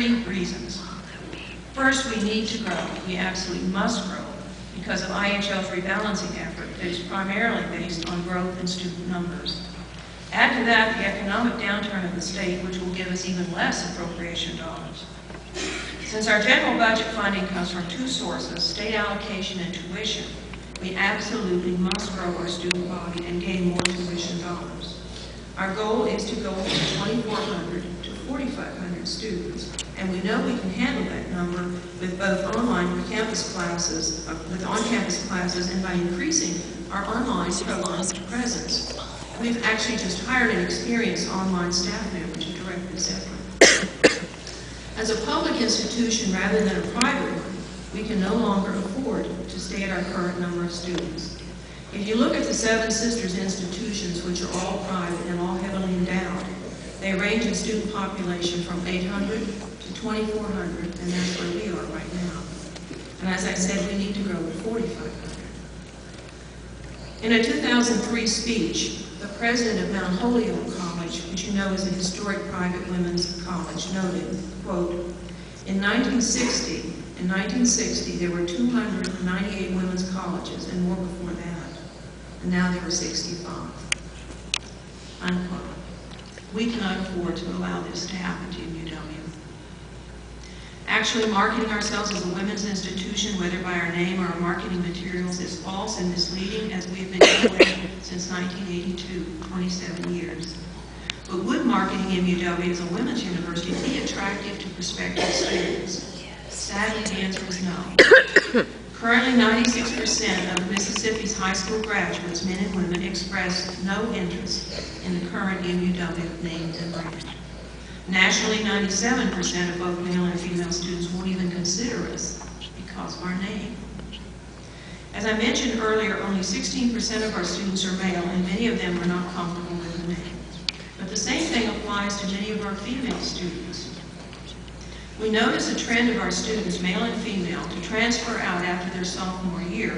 three reasons. First, we need to grow. We absolutely must grow because of IHL's rebalancing effort that is primarily based on growth in student numbers. Add to that the economic downturn of the state, which will give us even less appropriation dollars. Since our general budget funding comes from two sources, state allocation and tuition, we absolutely must grow our student body and gain more tuition dollars. Our goal is to go from 2,400 to 4,500 students, and we know we can handle that number with both on-campus classes and by increasing our online program presence. We've actually just hired an experienced online staff member to direct this effort. As a public institution rather than a private one, we can no longer afford to stay at our current number of students. If you look at the Seven Sisters institutions, which are all private and all heavily endowed, they range in student population from 800 to 2,400, and that's where we are right now. And as I said, we need to grow to 4,500. In a 2003 speech, the president of Mount Holyoke College, which you know is a historic private women's college, noted, quote, in 1960, there were 298 women's colleges and more before that, and now there are 65, unquote. We cannot afford to allow this to happen to MUW. Actually, marketing ourselves as a women's institution, whether by our name or our marketing materials, is false and misleading, as we have been doing since 1982, 27 years. But would marketing MUW as a women's university be attractive to prospective students? Sadly, the answer is no. Currently, 96% of Mississippi's high school graduates, men and women, express no interest in the current MUW name and brand. Nationally, 97% of both male and female students won't even consider us because of our name. As I mentioned earlier, only 16% of our students are male, and many of them are not comfortable with the name. But the same thing applies to many of our female students. We notice a trend of our students, male and female, to transfer out after their sophomore year,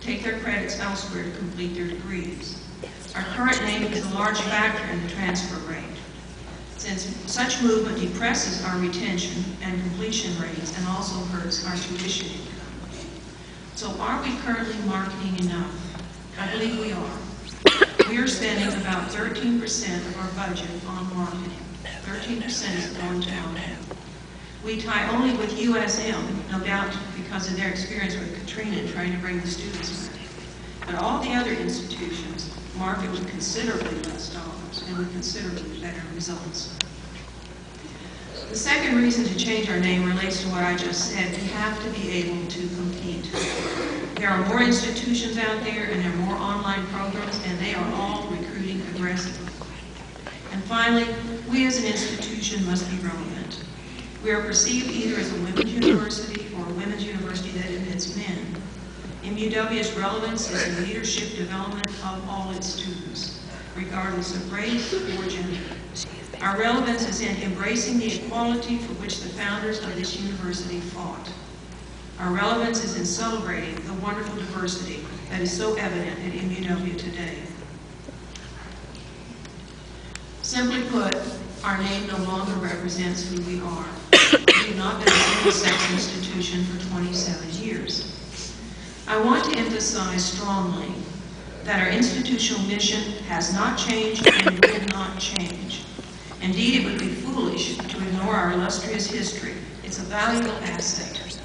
take their credits elsewhere to complete their degrees. Our current name is a large factor in the transfer rate, since such movement depresses our retention and completion rates and also hurts our tuition income. So are we currently marketing enough? I believe we are. We are spending about 13% of our budget on marketing. 13% is going to outcome. We tie only with USM, no doubt because of their experience with Katrina and trying to bring the students back. But all the other institutions market with considerably less dollars and with considerably better results. The second reason to change our name relates to what I just said. We have to be able to compete. There are more institutions out there and there are more online programs, and they are all recruiting aggressively. And finally, we as an institution must be relevant. We are perceived either as a women's university or a women's university that admits men. MUW's relevance is in leadership development of all its students, regardless of race or gender. Our relevance is in embracing the equality for which the founders of this university fought. Our relevance is in celebrating the wonderful diversity that is so evident at MUW today. Simply put, our name no longer represents who we are. We have not been a single-sex institution for 27 years. I want to emphasize strongly that our institutional mission has not changed and will not change. Indeed, it would be foolish to ignore our illustrious history. It's a valuable asset.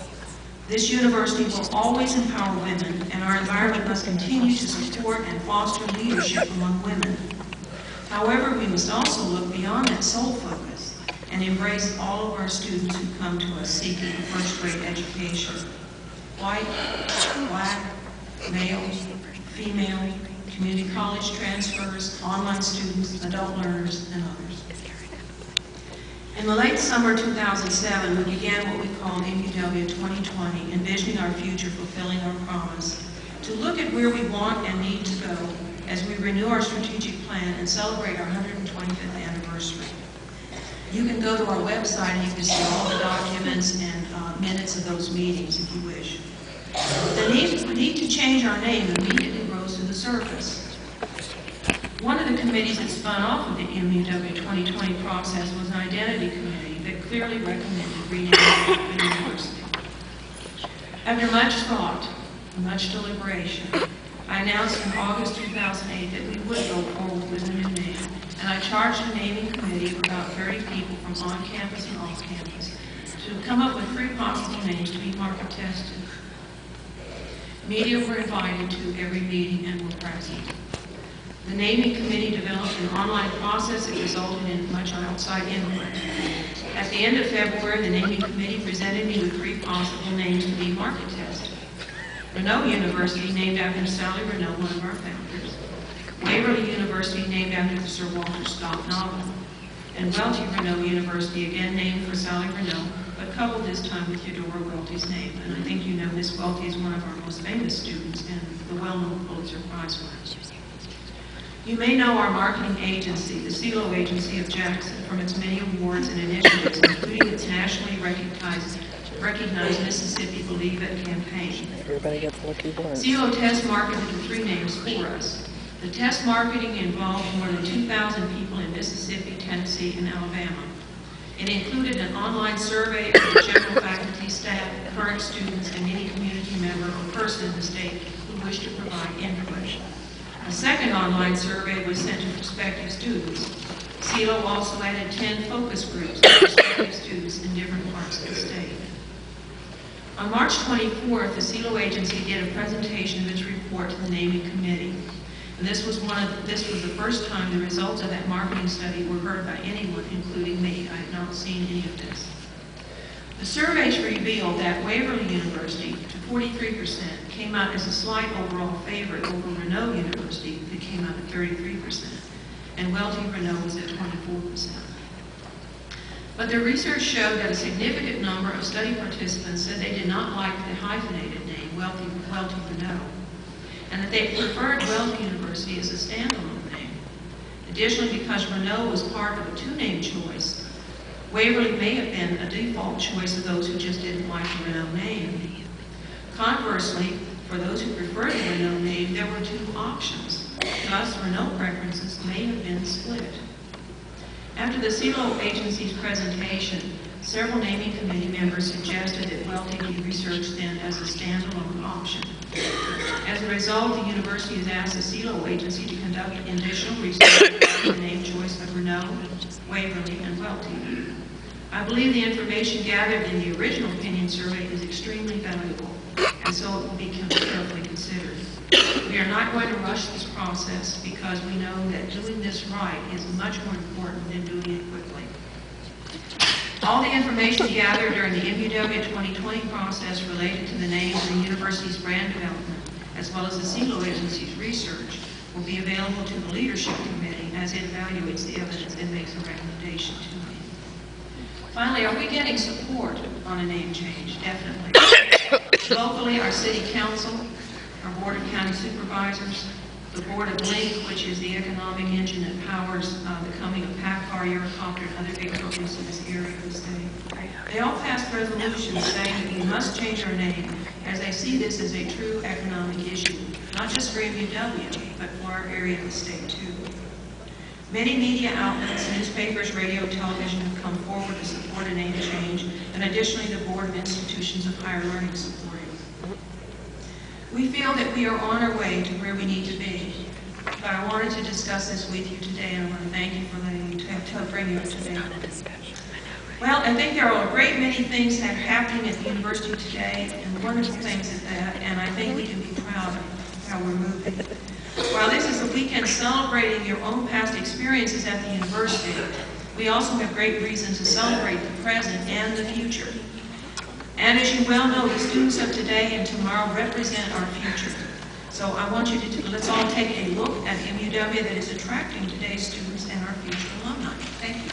This university will always empower women, and our environment must continue to support and foster leadership among women. However, we must also look beyond that sole focus and embrace all of our students who come to us seeking a first-rate education. White, black, male, female, community college transfers, online students, adult learners, and others. In the late summer 2007, we began what we called MUW 2020, envisioning our future, fulfilling our promise, to look at where we want and need to go as we renew our strategic plan and celebrate our 125th anniversary. You can go to our website and you can see all the documents and minutes of those meetings if you wish. The need to change our name immediately rose to the surface. One of the committees that spun off of the MUW 2020 process was an identity committee that clearly recommended renaming the university. After much thought and much deliberation, I announced in August 2008 that we would go forward with a new name, and I charged a naming committee of about 30 people from on campus and off campus to come up with 3 possible names to be market tested. Media were invited to every meeting and were present. The naming committee developed an online process that resulted in much outside input. At the end of February, the naming committee presented me with 3 possible names to be market tested. Renault University, named after Sally Renault, one of our founders. Waverly University, named after the Sir Walter Scott novel. And Welty Renault University, again named for Sally Renault, but coupled this time with Eudora Welty's name. And I think you know Miss Welty is one of our most famous students and the well-known Pulitzer Prize winner. You may know our marketing agency, the CELO Agency of Jackson, from its many awards and initiatives, including its nationally recognized Mississippi Believe It campaign. Everybody gets lucky once. CELO test marketed the 3 names for us. The test marketing involved more than 2,000 people in Mississippi, Tennessee, and Alabama. It included an online survey of the general faculty, staff, current students, and any community member or person in the state who wished to provide input. A second online survey was sent to prospective students. CELO also added 10 focus groups to prospective students in different parts of the state. On March 24th, the CELO agency did a presentation of its report to the naming committee. And this was the first time the results of that marketing study were heard by anyone, including me. I had not seen any of this. The surveys revealed that Waverly University, to 43%, came out as a slight overall favorite over Renault University, that came out at 33%, and Welty Renault was at 24%. But the research showed that a significant number of study participants said they did not like the hyphenated name, Welty Renault, and that they preferred Welty University as a standalone name. Additionally, because Renault was part of a 2-name choice, Waverly may have been a default choice of those who just didn't like the Renault name. Conversely, for those who preferred the Renault name, there were 2 options. Thus, Renault preferences may have been split. After the CELO agency's presentation, several naming committee members suggested that Welty be researched then as a standalone option. As a result, the university has asked the CELO agency to conduct additional research on the name choice of Renault, Waverly, and Welty. I believe the information gathered in the original opinion survey is extremely valuable, and so it will be carefully considered. We are not going to rush this process because we know that doing this right is much more important than doing it quickly. All the information gathered during the MUW 2020 process related to the names and the university's brand development, as well as the CELO agency's research, will be available to the leadership committee as it evaluates the evidence and makes a recommendation to me. Finally, are we getting support on a name change? Definitely. Locally, our city council, our board of county supervisors, the board of LINK, which is the economic engine that powers the coming of PACCAR, Eurocopter, and other big programs in this area of the state. They all passed resolutions saying that we must change our name as they see this as a true economic issue, not just for MUW, but for our area of the state too. Many media outlets, newspapers, radio, television have come forward to support a name change, and additionally the Board of Institutions of Higher Learning support it. We feel that we are on our way to where we need to be, but I wanted to discuss this with you today, and I want to thank you for letting me bring you up to date. Well, I think there are a great many things that are happening at the university today, and wonderful things at that, and I think we can be proud of how we're moving. While this is a weekend celebrating your own past experiences at the university, we also have great reason to celebrate the present and the future. And as you well know, the students of today and tomorrow represent our future. So I want you to, let's all take a look at MUW that is attracting today's students and our future alumni. Thank you.